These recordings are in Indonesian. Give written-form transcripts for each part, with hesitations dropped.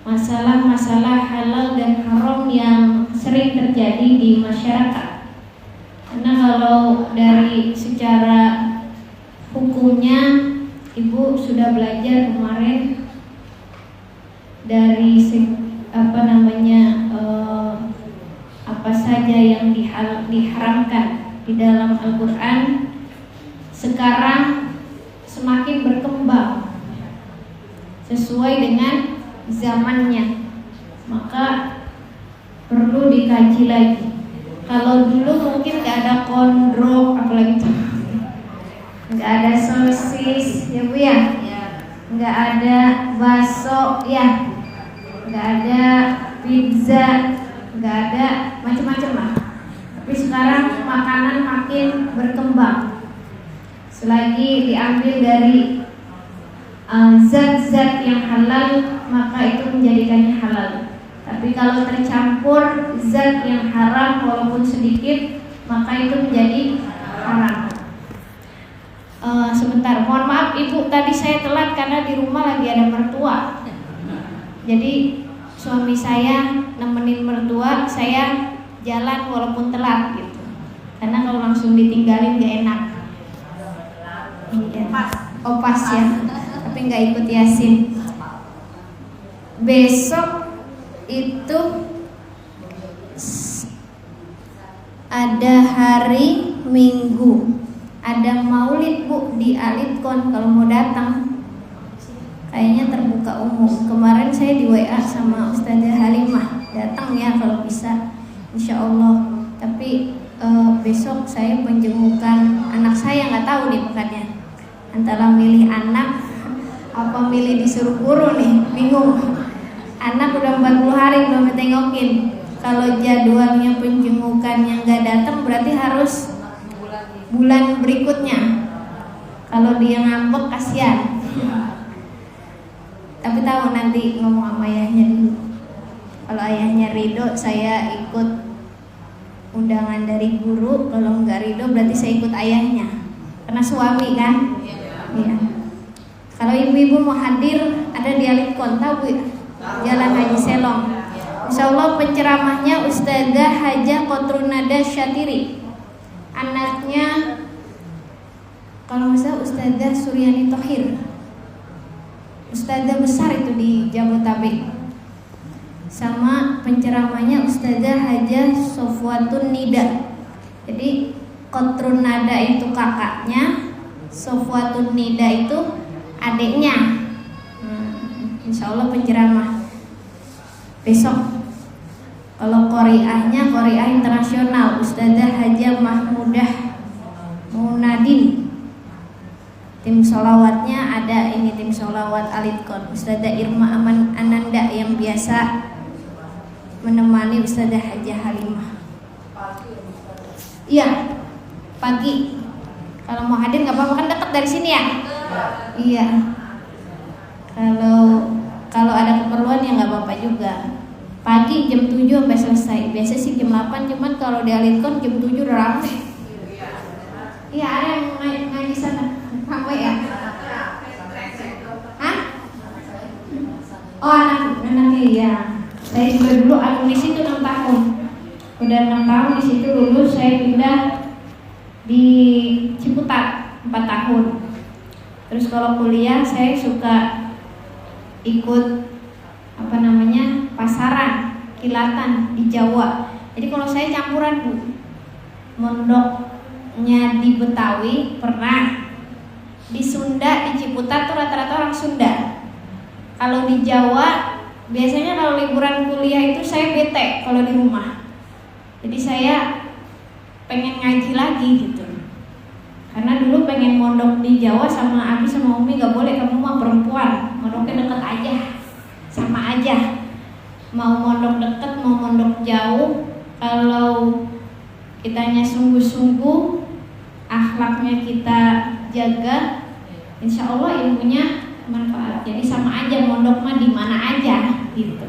masalah-masalah halal dan haram yang sering terjadi di masyarakat. Karena kalau dari secara hukumnya Ibu sudah belajar kemarin dari apa saja yang diharamkan di dalam Al-Quran. Sekarang semakin berkembang sesuai dengan zamannya, maka perlu dikaji lagi. Kalau dulu mungkin nggak ada kondro, apalagi nggak ada sosis, ya Bu ya, nggak ada bakso, ya, nggak ada pizza, nggak ada macam-macam lah. Tapi sekarang makanan makin berkembang. Selagi diambil dari zat-zat yang halal, maka itu menjadikannya halal. Tapi kalau tercampur zat yang haram walaupun sedikit, maka itu menjadi haram. Sebentar, mohon maaf Ibu, tadi saya telat karena di rumah lagi ada mertua. Jadi suami saya nemenin mertua, saya jalan walaupun telat gitu. Karena kalau langsung ditinggalin gak enak. Pas ya, tapi nggak ikut Yasin. Besok itu ada hari Minggu, ada maulid Bu di Alitkon. Kalau mau datang, kayaknya terbuka umum. Kemarin saya di WA sama Ustazah Halimah, datang ya kalau bisa, insya Allah. Tapi besok saya penjengukan anak saya, nggak tahu nih pekannya. Antara milih anak apa milih disuruh guru nih, bingung. Anak udah 40 hari belum ditengokin. Kalau jadwalnya penjengukannya nggak datang, berarti harus bulan berikutnya. Kalau dia ngambek kasihan. Tapi tahu nanti ngomong sama ayahnya dulu. Kalau ayahnya ridho, saya ikut undangan dari guru. Kalau nggak ridho, berarti saya ikut ayahnya. Karena suami kan. Iya. Kalau ibu-ibu mau hadir, ada di Alitkon, tahu Bu? Jalan Haji Selong. Insya Allah penceramahnya Ustazah Hajah Kotrunada Syatiri. Anaknya kalau nggak salah Ustazah Suryani Thohir. Ustazah besar itu di Jabotabek. Sama penceramahnya Ustazah Hajah Sofwatun Nida. Jadi Kotrunada itu kakaknya, Sofwatun Nida itu adiknya. Insya Allah penceramah besok. Kalau Qoriahnya Qoriah internasional Ustazah Hajah Mahmudah Munadin. Tim sholawatnya ada ini, tim sholawat Alitkon, Ustazah Irma Aman Ananda yang biasa menemani Ustazah Hajah Halimah. Iya, pagi. Kalau mau hadir nggak apa-apa, kan dekat dari sini ya. Iya. Kalau ada keperluan ya nggak apa-apa juga. Pagi jam 7 sampai selesai. Biasa sih jam 8, cuman kalau di Alitkon jam 7 udah ramai. Iya, ada yang ngaji sana. Ramai ya? Hah? Oh, anaknya ya. Saya juga dulu alumni situ 6 tahun. Udah 6 tahun di situ lulus, saya pindah di Ciputat 4 tahun. Terus kalau kuliah saya suka ikut pasaran kilatan di Jawa. Jadi kalau saya campuran Bu, mondoknya di Betawi pernah, di Sunda di Ciputat tuh rata-rata orang Sunda. Kalau di Jawa biasanya kalau liburan kuliah itu saya bete kalau di rumah. Jadi saya pengen ngaji lagi gitu. Karena dulu pengen mondok di Jawa sama Abi sama Umi, gak boleh, kamu mah perempuan, mondoknya deket aja, sama aja. Mau mondok deket, mau mondok jauh, kalau kitanya sungguh-sungguh, akhlaknya kita jaga, insya Allah ilmunya manfaat. Jadi sama aja mondok mah di mana aja gitu.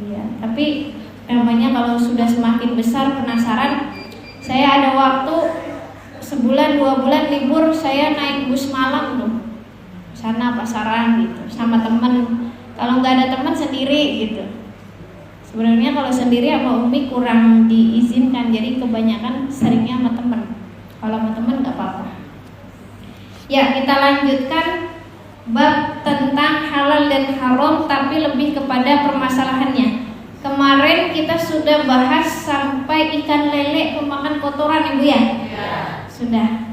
Iya, tapi namanya kalau sudah semakin besar penasaran. Saya ada waktu sebulan 2 bulan libur, saya naik bus malam tuh sana pasaran gitu sama temen Kalau nggak ada teman sendiri gitu. Sebenarnya kalau sendiri sama Umi kurang diizinkan, jadi kebanyakan seringnya sama teman. Kalau sama teman nggak apa-apa. Ya, kita lanjutkan bab tentang halal dan haram, tapi lebih kepada permasalahannya. Kemarin kita sudah bahas sampai ikan lele pemakan kotoran, Ibu ya? Sudah.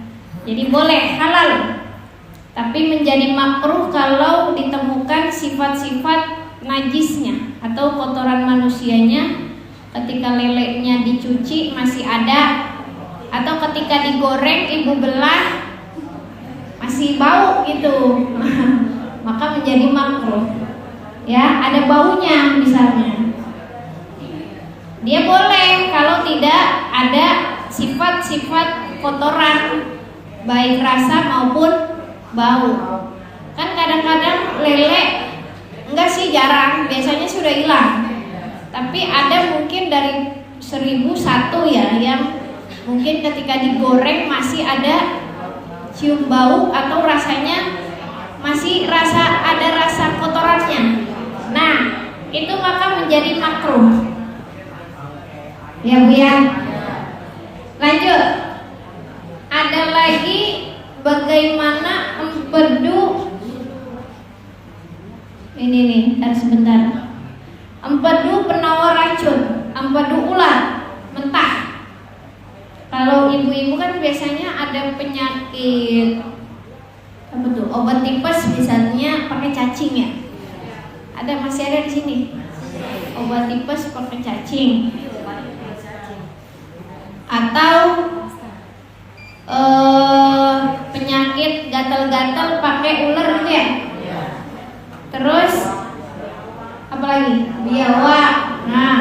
Jadi boleh halal, tapi menjadi makruh kalau ditemukan sifat-sifat najisnya atau kotoran manusianya ketika lelenya dicuci masih ada, atau ketika digoreng ibu belah masih bau gitu maka menjadi makruh. Ya, ada baunya misalnya, dia boleh kalau tidak ada sifat-sifat kotoran baik rasa maupun bau. Kan kadang-kadang lele, enggak sih, jarang, biasanya sudah hilang. Tapi ada mungkin dari 1001 ya yang mungkin ketika digoreng masih ada cium bau atau rasanya masih ada rasa kotorannya. Nah, itu maka menjadi makruh. Ya Bu ya. Lanjut. Ada lagi bagaimana empedu. Ini nih, ntar sebentar. Empedu penawar racun, empedu ular mentah. Kalau ibu-ibu kan biasanya ada penyakit apa tuh, obat tipes misalnya pakai cacing ya. Ada, masih ada di sini. Obat tipes pakai cacing. Atau penyakit gatal-gatal pakai ular gitu ya. Terus apa lagi? Biawak. Nah,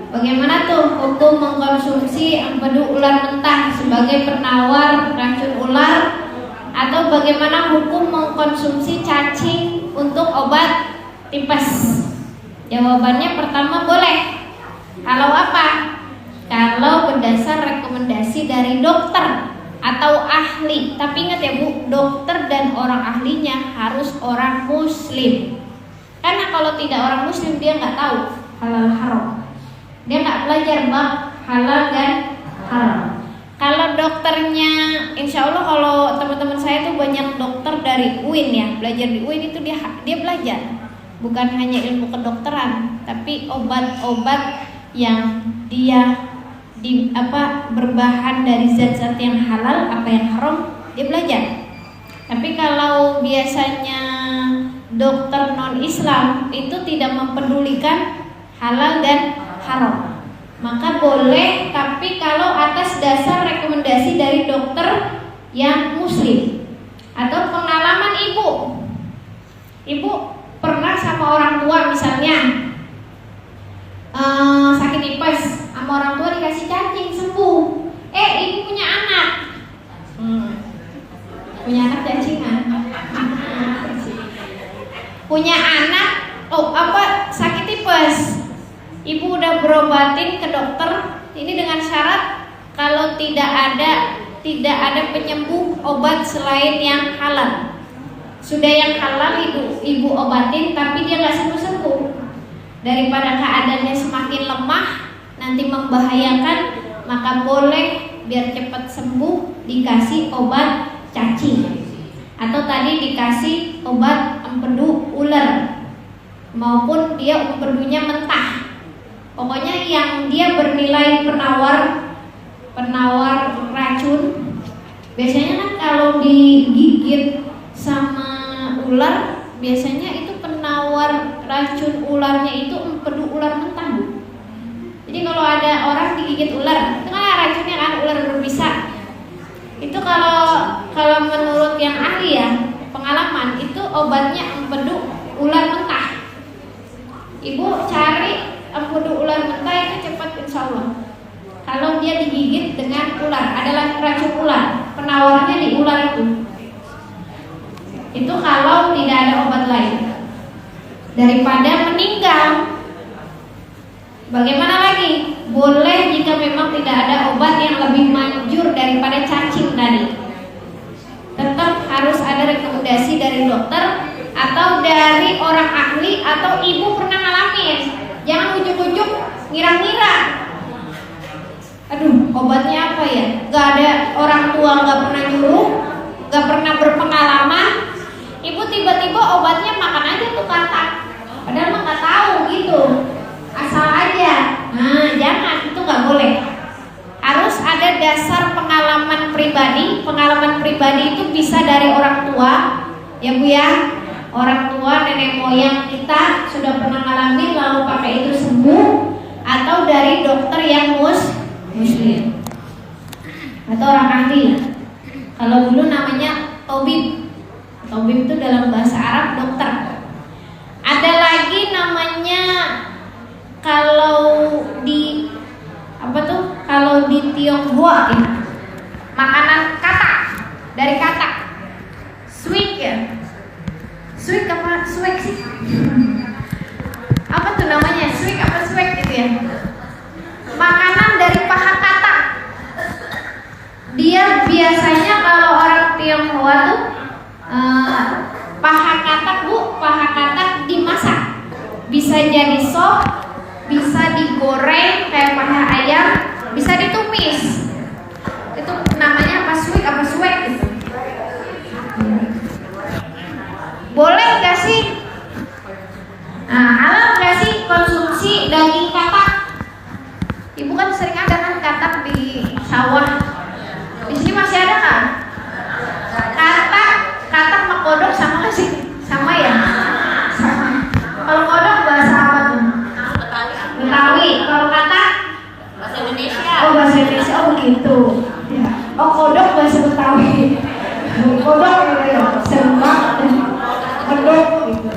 bagaimana tuh hukum mengkonsumsi empedu ular mentah sebagai penawar racun ular, atau bagaimana hukum mengkonsumsi cacing untuk obat tipes? Jawabannya pertama boleh. Kalau apa? Kalau berdasar rekomendasi dari dokter atau ahli. Tapi ingat ya Bu, dokter dan orang ahlinya harus orang muslim. Karena kalau tidak orang muslim dia nggak tahu halal haram. Dia nggak belajar bab halal dan haram. Kalau dokternya, insya Allah kalau teman-teman saya tuh banyak dokter dari UIN ya, belajar di UIN itu dia belajar. Bukan hanya ilmu kedokteran, tapi obat-obat yang dia berbahan dari zat-zat yang halal, apa yang haram, dia belajar. Tapi kalau biasanya dokter non-Islam itu tidak mempedulikan halal dan haram, maka boleh, tapi kalau atas dasar rekomendasi dari dokter yang muslim. Atau pengalaman ibu pernah sama orang tua misalnya sakit tipes, sama orang tua dikasih cacing sembuh. Ibu punya anak, punya anak cacingan, punya anak, sakit tipes. Ibu udah berobatin ke dokter, ini dengan syarat kalau tidak ada penyembuh obat selain yang halal. Sudah yang halal ibu obatin, tapi dia nggak sembuh-sembuh. Daripada keadaannya semakin lemah, nanti membahayakan, maka boleh biar cepat sembuh dikasih obat cacing, atau tadi dikasih obat empedu ular, maupun dia empedunya mentah. Pokoknya yang dia bernilai penawar racun. Biasanya kan kalau digigit sama ular, biasanya itu penawar racun ularnya itu empedu ular mentah Bu. Jadi kalau ada orang digigit ular, itu kan racunnya kan ular berbisa. Itu kalau menurut yang ahli ya, pengalaman, itu obatnya empedu ular mentah. Ibu cari empedu ular mentah itu cepat insya Allah. Kalau dia digigit dengan ular, adalah racun ular, penawarnya di ular itu. Itu kalau tidak ada obat lain. Daripada meninggal. Bagaimana lagi? Boleh jika memang tidak ada obat yang lebih manjur daripada cacing tadi. Tetap harus ada rekomendasi dari dokter atau dari orang ahli atau ngira-ngira. Aduh, obatnya apa ya? Gak ada orang tua, gak pernah nyuruh, gak pernah berpengalaman. Ibu tiba-tiba obatnya makan aja tuh katak. Padahal mah gak tahu gitu, asal aja. Nah, jangan, itu gak boleh. Harus ada dasar pengalaman pribadi. Pengalaman pribadi itu bisa dari orang tua, ya Bu ya. Orang tua, nenek moyang kita sudah pernah ngalamin lalu pakai itu sembuh, atau dari dokter yang muslim atau orang ahli. Kalau dulu namanya tabib. Tabib itu dalam bahasa Arab dokter. Ada lagi namanya, kalau di kalau di Tionghoa ya, makanan katak, dari katak. Swik ya. Swik apa? Swik sih. Apa tuh namanya? Swik apa swik gitu ya? Makanan dari paha katak. Dia biasanya kalau orang Tionghoa tuh paha katak Bu, paha katak dimasak. Bisa jadi sop, bisa digoreng kayak paha ayam, bisa ditumis. Itu namanya apa swik gitu. Boleh gak sih? Nah, halal gak sih konsumsi daging katak? Ibu kan sering ada kan katak di sawah. Di sini masih ada kan? Katak sama kodok sama gak sih? Sama ya? Sama. Kalau kodok bahasa apa tuh? Betawi. Kalau katak? Bahasa Indonesia. Oh, bahasa Indonesia. Oh begitu ya. Oh, kodok bahasa Betawi. Kodok ya, sembah kodok gitu.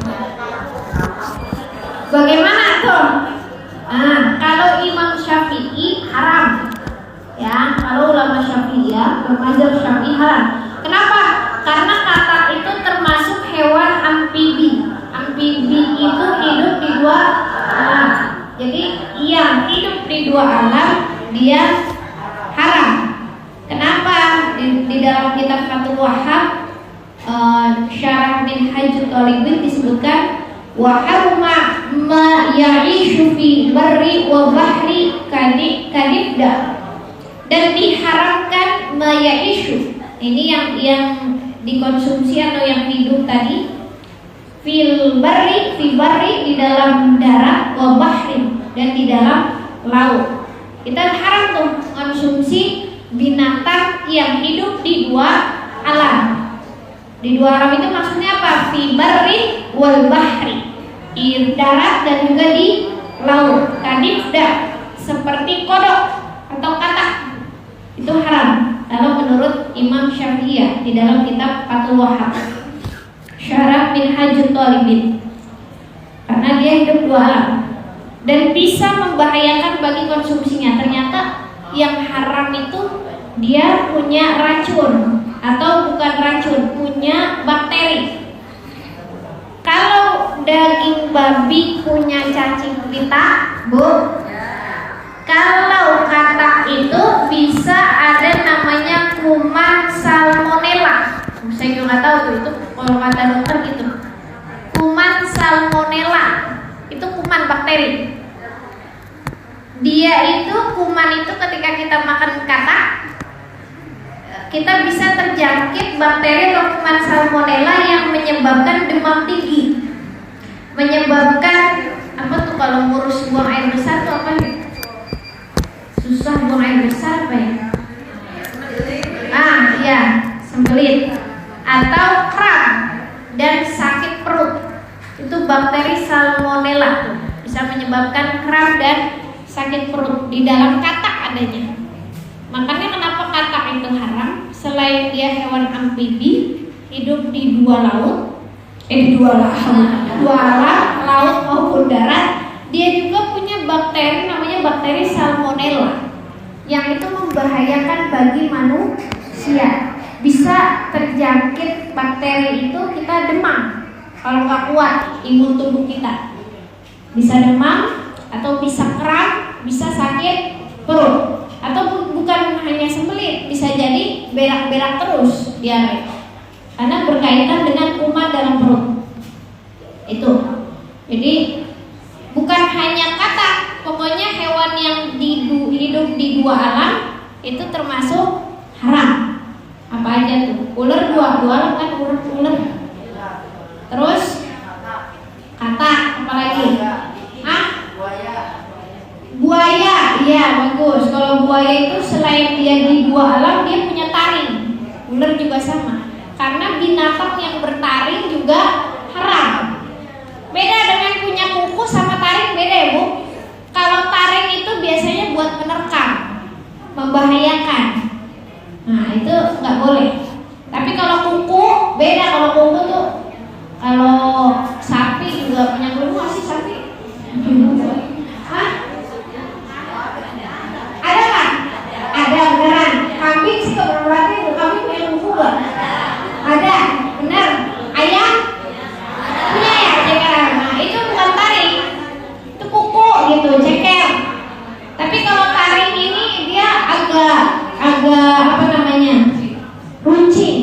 Bagaimana tuh? Nah, kalau Imam Syafi'i haram. Ya, kalau ulama Syafi'iyah bermazhab Syafi'i haram. Kenapa? Karena katak itu termasuk hewan amfibi. Amfibi itu hidup di dua alam. Jadi yang hidup di dua alam dia haram. Kenapa? Di dalam kitab Fathul Wahhab Syarah Minhajut Thalibin disebutkan wa haruma ma ya'ishu fi barri wa bahri kadibda, dan diharamkan ma ya'ishu. Ini yang dikonsumsi atau yang hidup tadi, fi barri di dalam darat, wa bahri dan di dalam laut. Kita haram tuh konsumsi binatang yang hidup di dua alam. Di dua alam itu maksudnya apa? Fi barri wal bahri, di darat dan juga di laut. Kadifda, seperti kodok atau katak, itu haram kalau menurut Imam Syafi'iyah di dalam kitab Fathul Wahhab Syarah Minhajut Thalibin, karena dia hidup dua alam dan bisa membahayakan bagi konsumsinya. Ternyata yang haram itu dia punya racun, atau bukan racun, punya bakteri. Kalau daging babi punya cacing pita, Bu. Kalau katak itu bisa ada namanya kuman salmonella. Saya juga nggak tahu tuh, itu kalau kata dokter gitu. Kuman salmonella itu kuman bakteri. Dia itu kuman itu ketika kita makan katak, kita bisa terjangkit bakteri atau kuman salmonella yang menyebabkan demam tinggi, menyebabkan apa tuh kalau ngurus buang air besar tuh apa ya? Susah buang air besar apa ya? Ya, sembelit atau kram dan sakit perut. Itu bakteri salmonella bisa menyebabkan kram dan sakit perut. Di dalam katak adanya. Makanya kenapa katak itu haram? Selain dia hewan amfibi, hidup di dua alam, laut maupun darat, dia juga punya bakteri namanya bakteri salmonella yang itu membahayakan bagi manusia. Bisa terjangkit bakteri itu, kita demam kalau nggak kuat imun tubuh kita, bisa demam atau bisa kram, bisa sakit perut. Atau bukan hanya sembelit, bisa jadi berak-berak terus diare, karena berkaitan dengan kuman dalam perut. Itu. Jadi bukan hanya katak, pokoknya hewan di dua alam itu termasuk haram. Apa aja tuh? Ular dua alam kan, ular. Terus katak, apalagi? Buaya, iya bagus. Kalau buaya itu selain dia di dua alam, dia punya taring. Ular juga sama. Karena binatang yang bertaring juga haram. Beda dengan punya kuku sama taring, beda ya Bu. Kalau taring itu biasanya buat menerkam, membahayakan. Nah itu nggak boleh. Tapi kalau kuku beda. Kalau kuku tuh, kalau sapi juga punya kuku masih sapi. Hah? Ada nggak? Ada beneran. Kambing sih berarti kambing punya kuku nggak? Ada, bener. Ayam punya ya cekeran. Nah itu bukan taring, itu kuku gitu, ceker. Tapi kalau taring ini dia agak apa namanya, runcing,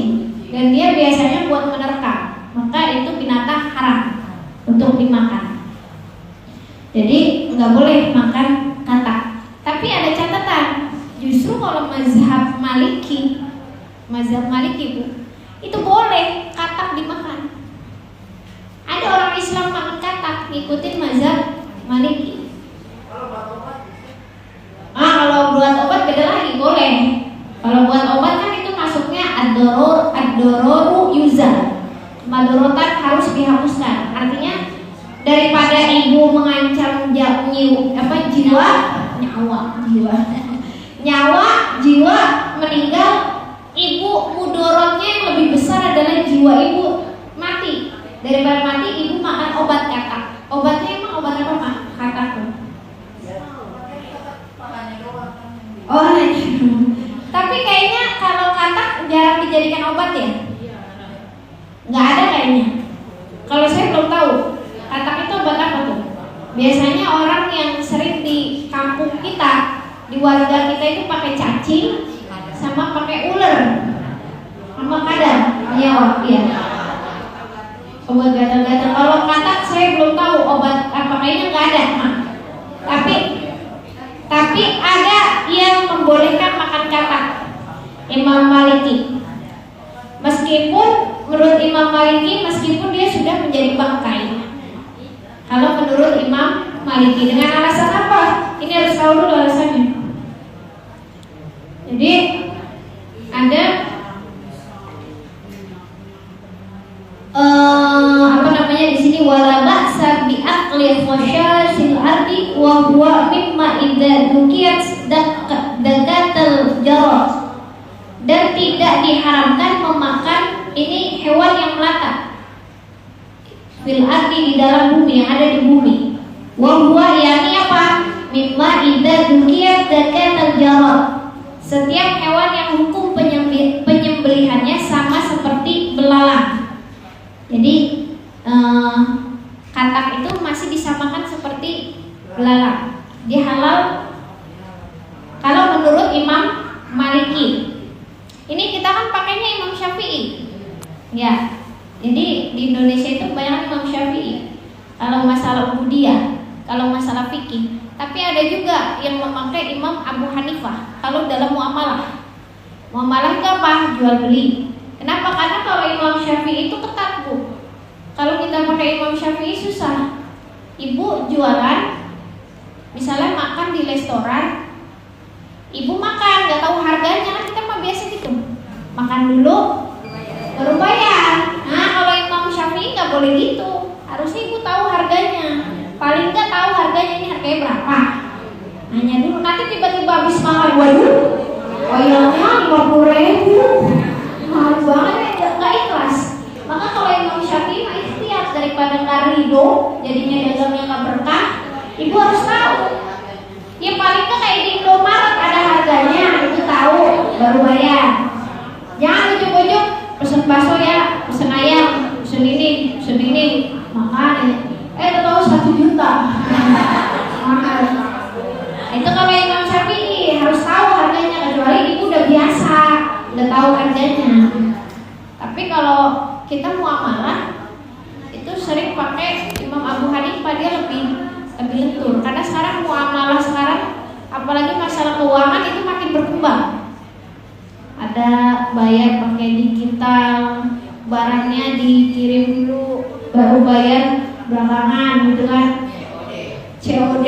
dan dia biasanya buat menerkam. Maka itu binatang haram untuk dimakan. Jadi nggak boleh makan katak. Tapi ada catatan, justru kalau mazhab Maliki Bu, itu boleh katak dimakan. Ada orang Islam makan katak, ngikutin mazhab Maliki. Kalau buat obat beda lagi, boleh. Kalau buat obat kan itu masuknya ad-dororu yuzal. Madorotan harus dihapuskan. Artinya daripada ibu mengancam jiwa meninggal, ibu mudorotnya yang lebih besar adalah jiwa ibu mati. Daripada mati, ibu makan obat katak. Obatnya emang obat apa Mak? Katak tuh. Oh, tapi kayaknya kalau katak jarang dijadikan obat ya? Nggak ada kayaknya. Kalau saya belum tahu. Katak itu obat apa tuh? Biasanya orang yang sering di kampung kita, di warga kita itu pakai cacing, sama pakai ular, sama kadang. Iya. Obat gatal-gatal. Kalau katak saya belum tahu obat apa, kayaknya nggak ada. Tapi ada yang membolehkan makan katak. Imam Maliki. Meskipun menurut Imam Maliki, meskipun dia sudah menjadi bangkai. Kalau menurut Imam Maliki, dengan alasan apa? Ini harus tahu dulu alasannya. Jadi ada di sini wala ba'sa bi aqli khashasil ardi wa huwa mimma idza dukiyat dagatal jarad, dan tidak diharamkan memakan ini hewan yang melata fil ardi, di dalam bumi, yang ada di bumi. Wa huwa yani apa? Mimma idza dukiyat dagatal jarad, setiap hewan yang hukum penyembelihannya sama seperti belalang. Jadi katak itu masih disamakan seperti belalang. Dia halal kalau menurut Imam Maliki. Ini kita kan pakainya Imam Syafi'i. Ya. Jadi di Indonesia itu kebanyakan Imam Syafi'i. Kalau masalah ubudiyah, kalau masalah fikih. Tapi ada juga yang memakai Imam Abu Hanifah kalau dalam muamalah. Muamalah itu apa? Jual beli. Kenapa? Karena kalau Imam Syafi'i itu ketat Bu. Kalau kita pakai Imam Syafi'i susah. Ibu jualan, misalnya makan di restoran, ibu makan nggak tahu harganya, kan kita mah biasa gitu. Makan dulu, baru bayar. Nah kalau Imam Syafi'i nggak boleh gitu. Harusnya ibu tahu harganya. Paling nggak tahu harganya, ini harganya berapa. Nanya dulu. Nanti tiba-tiba habis makan, waduh, wayangnya 50.000, mahal banget, nggak ikhlas. Maka kalau Imam Syafi'i mah ikhtiar, daripada nggak ridho, jadinya dagangnya nggak berkah, ibu harus tahu. Ya paling nggak kayak di Indomaret ada harganya, ibu tahu, baru bayar. Jangan ujuk-ujuk pesen bakso ya, pesen ayam, pesen ini, makan. Tahu 1 juta. Mahal. Itu kalau Imam Syafi'i harus tahu harganya, kecuali ibu udah biasa, udah tahu harganya. Tapi kalau kita muamalah itu sering pakai Imam Abu Hanifah, dia lebih lentur. Karena sekarang muamalah sekarang apalagi masalah keuangan itu makin berkembang. Ada bayar pakai digital, barangnya dikirim dulu, baru bayar belakangan gitu kan. COD.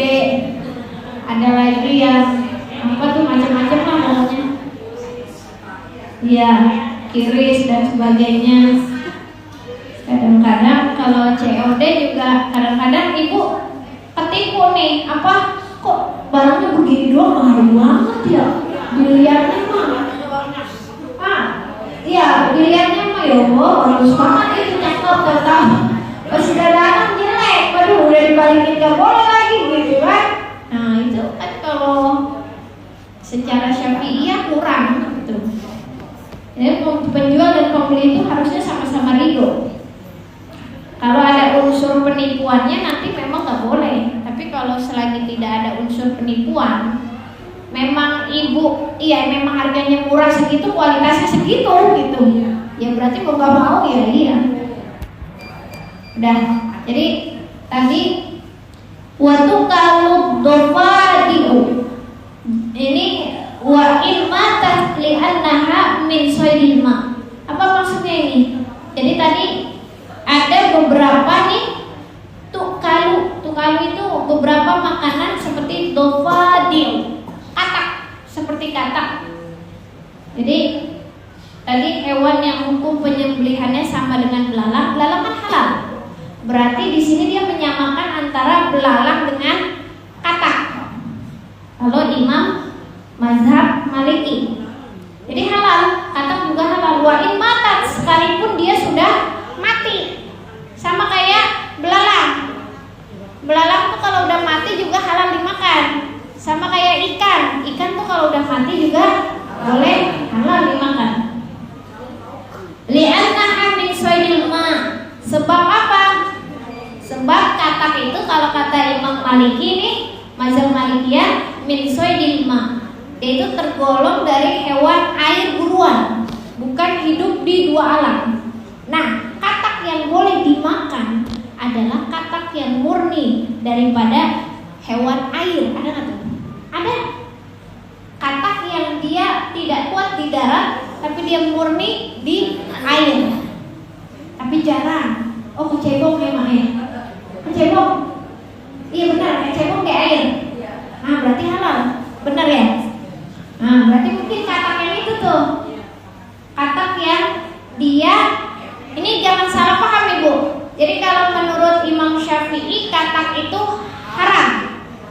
Ada lagi yang apa tuh macam-macam lah pokoknya. Ya, kiris dan sebagainya. Kadang-kadang kalau COD juga kadang-kadang ibu ketipu nih, apa kok barangnya begini doang mahal banget ya, dilihatnya mah iya dilihatnya mah ya bagus banget itu cakep tahu pas udah datang jelek, waduh udah dibalikin gak boleh lagi gitu kan. Nah itu kan kalau secara syafi'iyah kurang gitu. Jadi penjual dan pembeli itu harusnya sama-sama ridho. Kalau ada unsur penipuannya nanti memang nggak boleh. Tapi kalau selagi tidak ada unsur penipuan, memang ibu, iya memang harganya murah segitu, kualitasnya segitu gitu. Ya berarti mau nggak mau ya iya. Udah. Jadi tadi waktu kalau dofadiu ini wa ilma tasli'annaha min soidil ma. Apa maksudnya ini? Jadi tadi ada beberapa nih tukalu itu beberapa makanan seperti dofadil, katak, seperti katak. Jadi tadi hewan yang hukum penyembelihannya sama dengan belalang, belalang kan halal. Berarti di sini dia menyamakan antara belalang dengan katak. Kalau Imam mazhab Maliki, jadi halal, katak juga halal. Wa in matat, sekalipun dia sudah mati, sama kayak belalang. Belalang tuh kalau udah mati juga halal dimakan, sama kayak ikan. Ikan tuh kalau udah mati juga boleh halal dimakan. Li'annaha min soidil ma. Sebab apa? Sebab katak itu kalau kata Imam Maliki nih, mazhab Malikiyah, min soidil ma. Dia itu tergolong dari hewan air buruan, bukan hidup di dua alam. Nah, katak yang boleh dimakan adalah katak yang murni daripada hewan air. Ada nggak tuh? Ada. Katak yang dia tidak kuat di darat, tapi dia murni di air. Tapi jarang. Oh, kecebong memang ya. Kecebong. Iya benar, kecebong di air. Nah, berarti halal. Benar ya? Nah, berarti mungkin katak yang itu tuh. Katak yang dia, ini jangan salah paham Ibu. Jadi kalau menurut Imam Syafi'i katak itu haram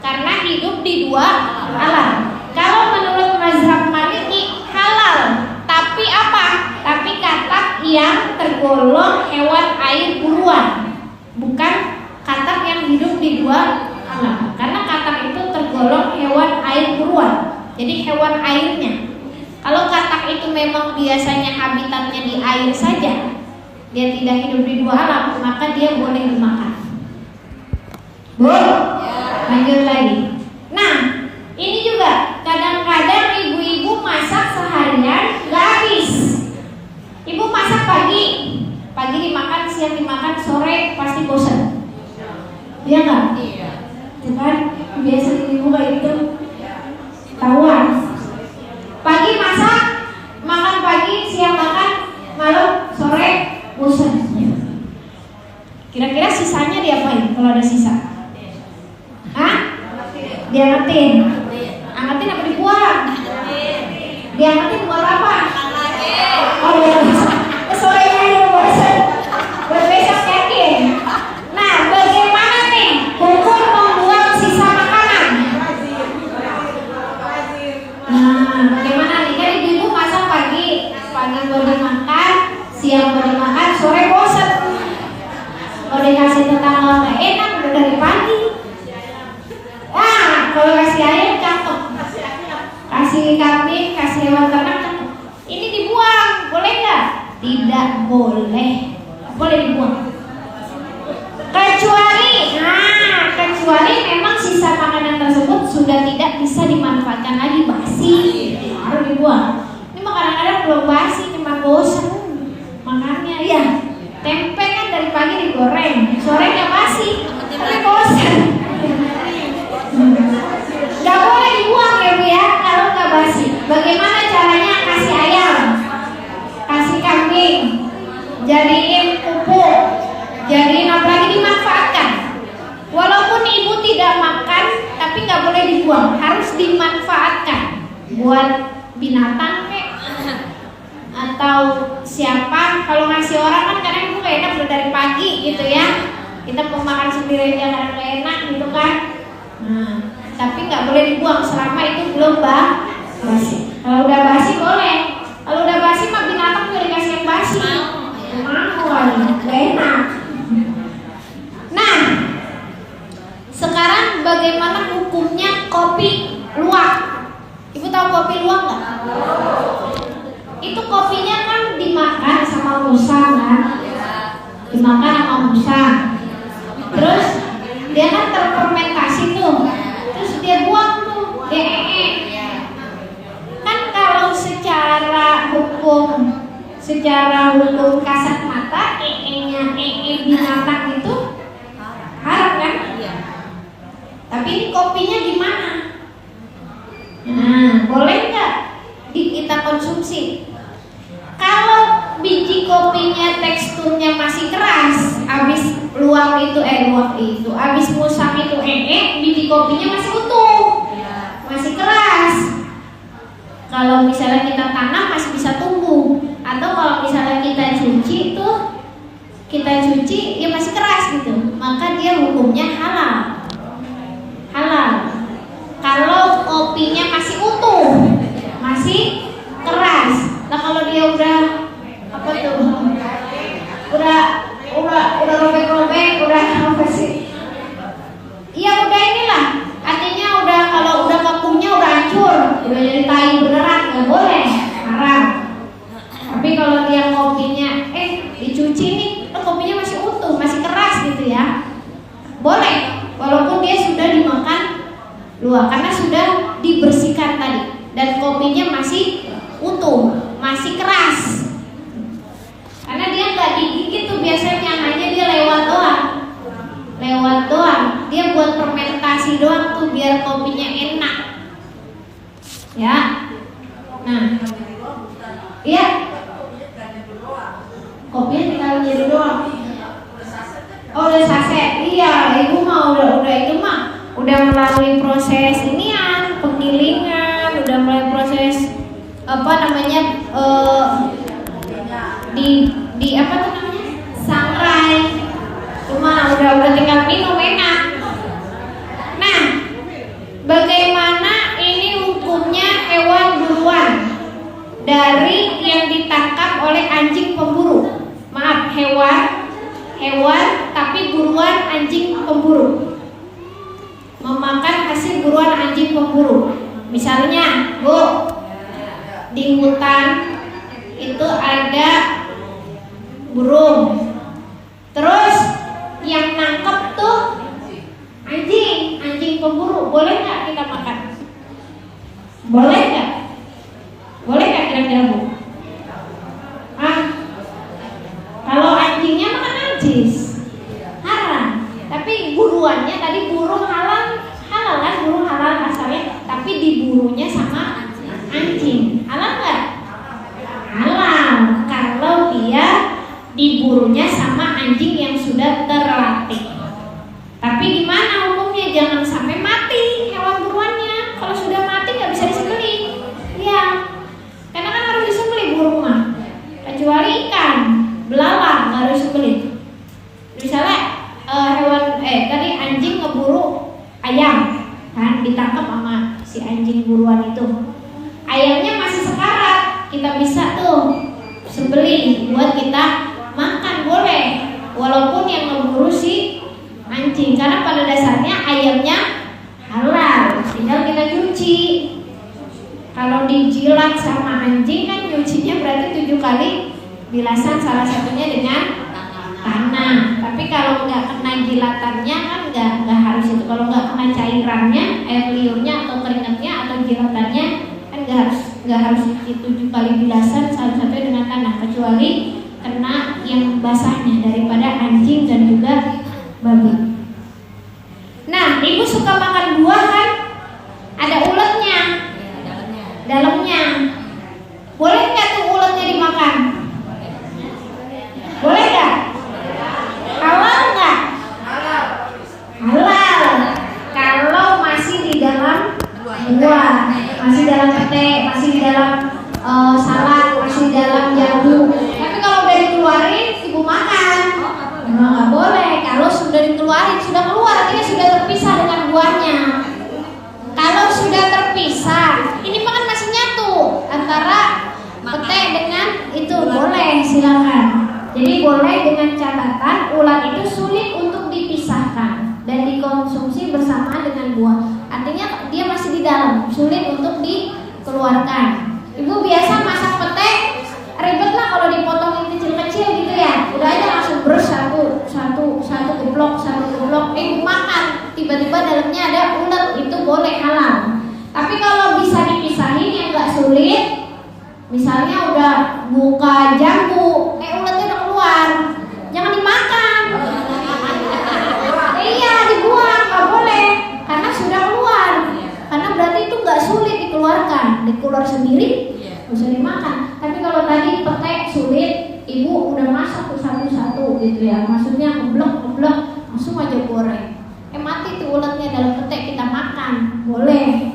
karena hidup di dua alam. Kalau menurut mazhab Maliki halal, tapi apa? Tapi katak yang tergolong hewan air buruan, bukan katak yang hidup di dua alam. Karena katak itu tergolong hewan air buruan. Jadi hewan airnya. Kalau katak itu memang biasanya habitatnya di air saja, dia tidak hidup di dua alam, maka dia boleh dimakan. Lanjut lagi. Nah, ini juga kadang-kadang ibu-ibu masak seharian gak habis. Ibu masak pagi dimakan, siang dimakan, sore pasti bosan. Iya nggak? Iya. Itu kan biasa ibu kayak gitu. Tahuan. Pagi masak, makan pagi, siang makan, malam, sore bosan. Kira-kira sisanya diapain kalau ada sisa? Hah? Diangetin. Angetin apa dibuang? Diangetin buat apa? Oh ya, sorenya udah bosan. Buat besok yakin. Nah, bagaimana nih hukum membuang sisa makanan? Nah, bagaimana nih? Kan ibu masak pagi buat dimakan, siang buat dimakan, sore bosan. Kalau dikasih tetangga nggak enak udah dari pagi. Nah, kalau kasih ayam cakep, kasih kambing, kasih hewan ternak cakep. Ini dibuang, boleh nggak? Tidak boleh, boleh dibuang. Kecuali memang sisa makanan tersebut sudah tidak bisa dimanfaatkan lagi, basi, baru dibuang. Ini kadang-kadang belum basi, cuma bosan makannya. Ya, tempe kan dari pagi digoreng, sore nggak basi, tapi bosan. Nggak boleh dibuang Bagaimana caranya kasih ayam, kasih kambing, jadiin pupuk, jadiin apalagi dimanfaatkan. Walaupun ibu tidak makan, tapi nggak boleh dibuang, harus dimanfaatkan buat binatang atau siapa. Kalau ngasih orang kan kadang ibu gak enak, udah dari pagi gitu ya, kita mau makan sendiri aja kadang gak enak gitu kan. Tapi nggak boleh dibuang selama itu belum basi. Kalau udah basi boleh, kalau udah basi mah binatang juga dikasih yang basi, gak enak. Nah, sekarang bagaimana hukumnya kopi luwak? Ibu tahu kopi luwak nggak? Itu kopinya kan dimakan sama musa kan? Dimakan sama musa. Terus dia kan terfermentasi tuh. Terus dia buang tuh, Kan kalau secara hukum kasat mata, binatang itu haram kan? Tapi ini kopinya gimana? Nah, boleh nggak kita konsumsi? Kalau biji kopinya teksturnya masih keras, habis luwak itu, habis musang itu, biji kopinya masih utuh, masih keras. Kalau misalnya kita tanam masih bisa tumbuh, atau kalau misalnya kita cuci ya masih keras gitu, maka dia hukumnya halal. Kalau kopinya masih utuh, masih keras. Nah kalau dia udah robek-robek, udah apa sih? Iya udah inilah, artinya kalau udah kakunya udah hancur, udah jadi tai beneran, nggak boleh, haram. Tapi kalau dia kopinya dicuci nih, kopinya masih utuh, masih keras gitu ya, boleh, walaupun dia sudah dimakan luwak karena sudah dibersihkan tadi dan kopinya masih utuh, masih keras. Karena dia nggak digigit tuh biasanya, hanya dia lewat doang. Dia buat fermentasi doang tuh biar kopinya enak. Ya. Nah. Iya. Kopinya tinggal jadi doang. Oh, udah saset. Iya, ibu mah udah itu mah udah melalui proses penggilingan, udah melalui proses di apa tuh namanya, sangrai. Cuma udah tinggal minum enak. Nah, bagaimana ini hukumnya hewan buruan dari yang ditangkap oleh anjing pemburu? Maaf, hewan tapi buruan anjing pemburu, memakan hasil buruan anjing pemburu. Misalnya, Bu, di hutan itu ada burung, terus yang nangkep tuh anjing pemburu, boleh nggak kita makan? Boleh nggak kira-kira, Bu? Kalau anjingnya makan najis, haram. Tapi buruannya tadi burung halal kan, burung halal asalnya, tapi diburunya sama anjing, halal nggak? Halal kalau dia diburunya sama anjing yang sudah terlatih. Tapi gimana hukumnya? Jangan sampai mati hewan buruannya. Kalau sudah mati nggak bisa disembelih, ya, karena kan harus disembelih burung mah, kecuali ikan, belalang nggak harus disembelih. Misalnya tadi anjing ngeburu ayam, kan ditangkap sama si anjing buruan itu. Ayamnya masih sekarat, kita bisa tuh sembelih buat kita makan, boleh, walaupun yang ngeburu si anjing, karena pada dasarnya ayamnya halal, tinggal kita cuci. Kalau dijilat sama anjing kan nyucinya berarti 7 kali bilasan, salah satunya dengan tanah. Tapi kalau nggak kena jilatannya kan nggak harus itu. Kalau nggak kena cairannya, air liurnya atau keringatnya atau jilatannya kan nggak harus 7 kali bilasan, salah satunya dengan tanah, kecuali kena yang basahnya daripada anjing dan juga babi. Nah, ibu suka makan buah kan? Ada uletnya, dalamnya. silakan. Jadi boleh dengan catatan ulat itu sulit untuk dipisahkan dan dikonsumsi bersamaan dengan buah. Artinya dia masih di dalam, sulit untuk dikeluarkan. Ibu biasa masak pete, ribet lah kalau dipotongin kecil-kecil gitu ya. Udah aja langsung satu geblok. Ibu makan, tiba-tiba dalamnya ada ulat, itu boleh halal. Tapi kalau bisa dipisahin yang nggak sulit, misalnya udah buka jambu, ulatnya udah keluar, jangan dimakan. Iya, dibuang, nggak boleh, karena sudah keluar. Karena berarti itu nggak sulit dikeluarkan, dikeluar sendiri, bisa dimakan. Tapi kalau tadi petek sulit, ibu udah masak tuh satu-satu gitu ya, maksudnya ngeblok, langsung aja goreng. Mati tuh ulatnya dalam petek, kita makan, boleh.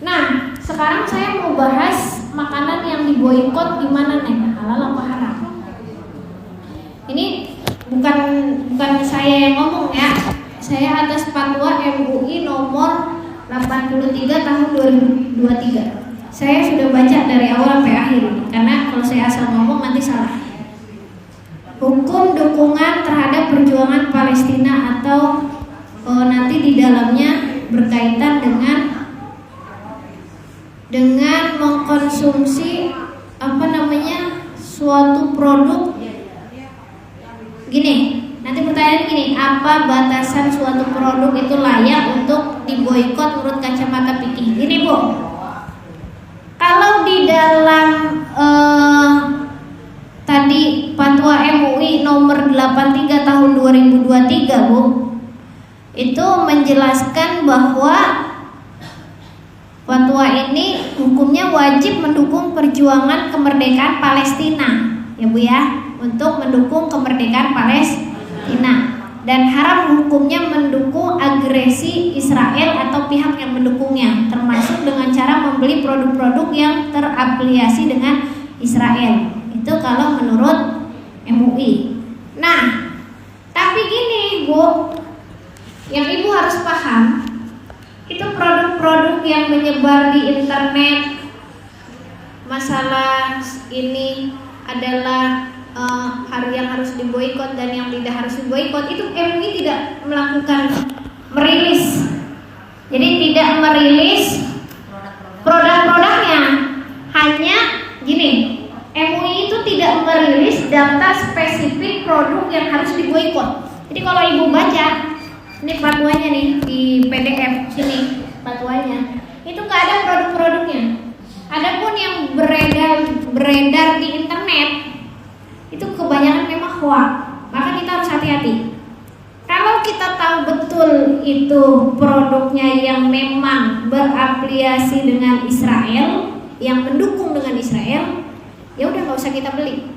Nah, sekarang saya mau bahas makanan yang diboikot gimana nih, halal apa haram. Ini bukan saya yang ngomong ya. Saya atas fatwa MUI nomor 83 tahun 2023. Saya sudah baca dari awal sampai akhir ini, karena kalau saya asal ngomong nanti salah. Hukum dukungan terhadap perjuangan Palestina atau nanti di dalamnya berkaitan dengan mengkonsumsi suatu produk. Gini, nanti pertanyaan gini, apa batasan suatu produk itu layak untuk diboikot menurut kacamata fikih? Gini Bu, kalau di dalam tadi fatwa MUI nomor 83 tahun 2023 Bu, itu menjelaskan bahwa fatwa ini hukumnya wajib mendukung perjuangan kemerdekaan Palestina, ya Bu ya, untuk mendukung kemerdekaan Palestina, dan haram hukumnya mendukung agresi Israel atau pihak yang mendukungnya, termasuk dengan cara membeli produk-produk yang terafiliasi dengan Israel. Itu kalau menurut MUI. Nah, tapi gini Bu, yang Ibu harus paham, itu produk-produk yang menyebar di internet, masalah ini adalah yang harus diboikot dan yang tidak harus diboikot, itu MUI tidak merilis. Jadi tidak merilis produk-produknya. Hanya gini, MUI itu tidak merilis daftar spesifik produk yang harus diboikot. Jadi kalau Ibu baca, ini fatwanya nih di PDF sini fatwanya, itu nggak ada produk-produknya. Adapun yang beredar di internet itu kebanyakan memang hoax, maka kita harus hati-hati. Kalau kita tahu betul itu produknya yang memang berafiliasi dengan Israel, yang mendukung dengan Israel, ya udah nggak usah kita beli.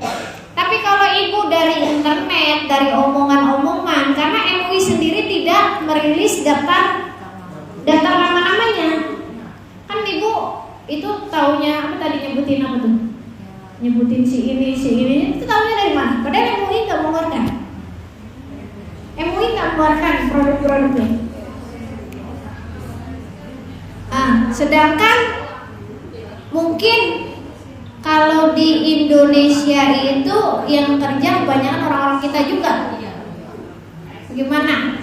Tapi kalau Ibu dari internet, dari omongan-omongan, karena MUI sendiri tidak merilis daftar nama-namanya, kan Ibu itu taunya apa tadi, nyebutin apa tuh? Nyebutin si ini, itu taunya dari mana? Padahal MUI nggak mengeluarkan. MUI nggak mengeluarkan produk-produknya. Sedangkan mungkin kalau di Indonesia itu yang kerja kebanyakan orang-orang kita juga. Gimana?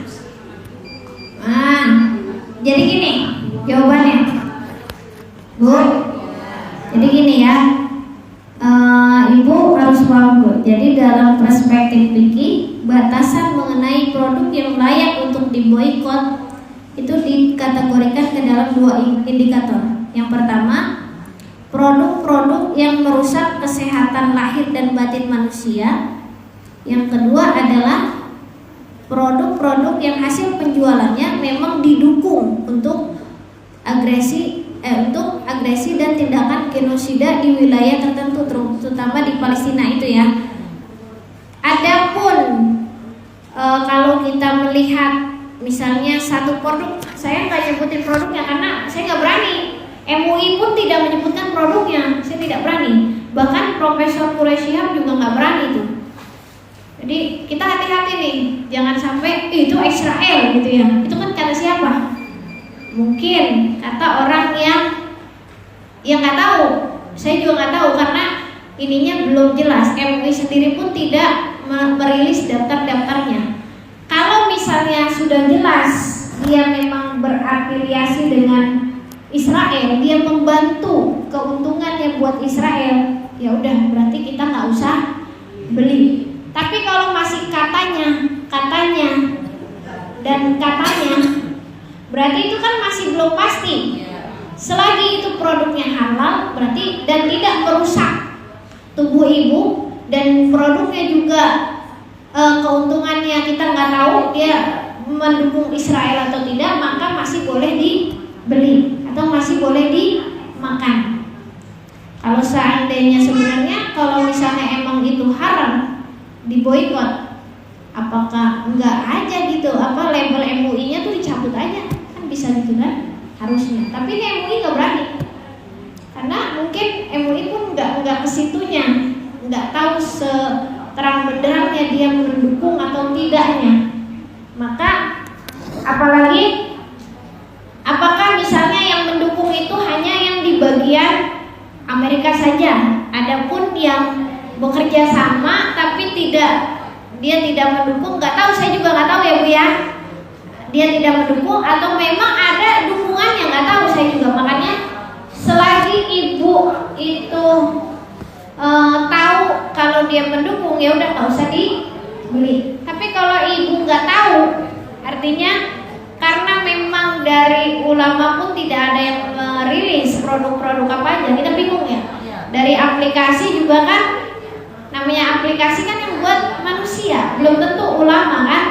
Jadi gini jawabannya, Bu. Jadi gini ya, Ibu harus paham Bu. Jadi dalam perspektif fikih, batasan mengenai produk yang layak untuk diboikot itu dikategorikan ke dalam dua indikator. Yang pertama, produk-produk yang merusak kesehatan lahir dan batin manusia. Yang kedua adalah produk-produk yang hasil penjualannya memang didukung untuk agresi dan tindakan genosida di wilayah tertentu, terutama di Palestina itu ya. Adapun kalau kita melihat misalnya satu produk, saya nggak nyebutin produknya karena saya nggak berani. MUI pun tidak menyebutkan produknya, saya tidak berani. Bahkan Profesor Quraish Shihab juga nggak berani tuh. Jadi kita hati-hati nih, jangan sampai itu Israel gitu ya. Itu kan kata siapa? Mungkin kata orang yang nggak tahu. Saya juga nggak tahu karena ininya belum jelas. MUI sendiri pun tidak merilis daftar-daftarnya. Kalau misalnya sudah jelas dia memang berafiliasi dengan Israel, dia membantu keuntungannya buat Israel, ya udah berarti kita nggak usah beli. Tapi kalau masih katanya dan katanya, berarti itu kan masih belum pasti. Selagi itu produknya halal berarti dan tidak merusak tubuh ibu, dan produknya juga keuntungannya kita nggak tahu dia mendukung Israel atau tidak, maka masih boleh dibeli atau masih boleh dimakan. Kalau seandainya sebenarnya kalau misalnya emang itu haram diboikot, apakah enggak aja gitu, apa label MUI-nya tuh dicabut aja, kan bisa gitu kan harusnya. Tapi ini MUI nggak berani, karena mungkin MUI pun nggak kesitunya, nggak tahu seterang benderangnya dia mendukung atau tidaknya. Maka apalagi apakah misalnya yang mendukung itu hanya yang di bagian Amerika saja, adapun yang bekerja sama tapi dia tidak mendukung, nggak tahu, saya juga nggak tahu ya Bu ya, dia tidak mendukung atau memang ada dukungannya, nggak tahu saya juga. Makanya selagi ibu itu tahu kalau dia mendukung, ya udah nggak usah dibeli. Tapi kalau ibu nggak tahu, artinya karena memang dari ulama pun tidak ada yang merilis produk-produk apa aja, kita bingung ya. Dari aplikasi juga kan, namanya aplikasi kan yang buat manusia, belum tentu ulama kan.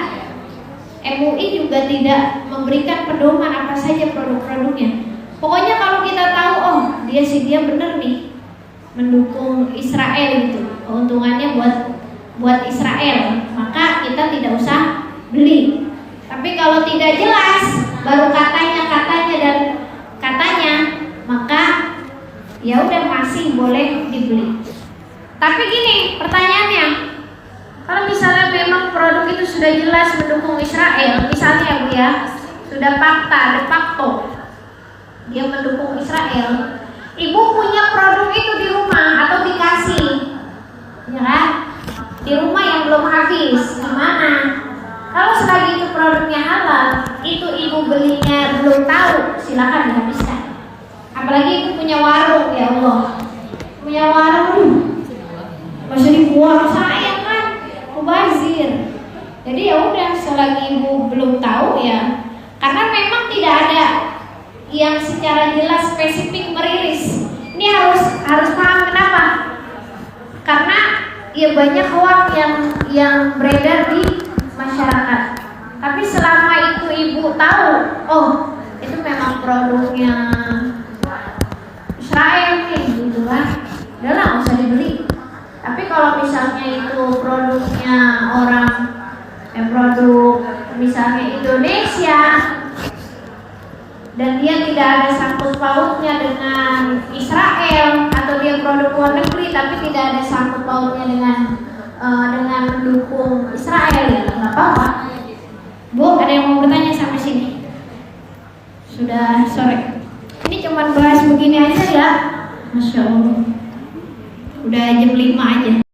MUI juga tidak memberikan pedoman apa saja produk-produknya. Pokoknya kalau kita tahu, oh dia bener nih mendukung Israel gitu, keuntungannya buat Israel, maka kita tidak usah beli. Tapi kalau tidak jelas, baru katanya, maka ya udah masih boleh dibeli. Tapi gini pertanyaannya, kalau misalnya memang produk itu sudah jelas mendukung Israel, misalnya Bu ya, sudah fakta, de facto dia mendukung Israel, ibu punya produk itu di rumah atau dikasih, ya kan? Di rumah yang belum habis, gimana? Kalau selagi itu produknya halal, itu ibu belinya belum tahu, silakan dihabiskan. Apalagi ibu punya warung, ya Allah, punya warung, masih dibuang, sayang kan, mubazir. Jadi ya udah, selagi ibu belum tahu ya, karena memang tidak ada yang secara jelas spesifik merilis. Ini harus paham kenapa? Karena ya banyak hoax yang beredar di masyarakat. Tapi selama itu ibu tahu, oh itu memang produknya Israel nih, gitu kan, udah lah nggak usah dibeli. Tapi kalau misalnya itu produknya orang, produk misalnya Indonesia, dan dia tidak ada sangkut pautnya dengan Israel, atau dia produk luar negeri tapi tidak ada sangkut pautnya dengan mendukung Israel, ya nggak apa-apa. Bu, ada yang mau bertanya sampai sini? Sudah sore. Ini cuma bahas begini aja ya, Masya Allah. Udah jam 5 aja.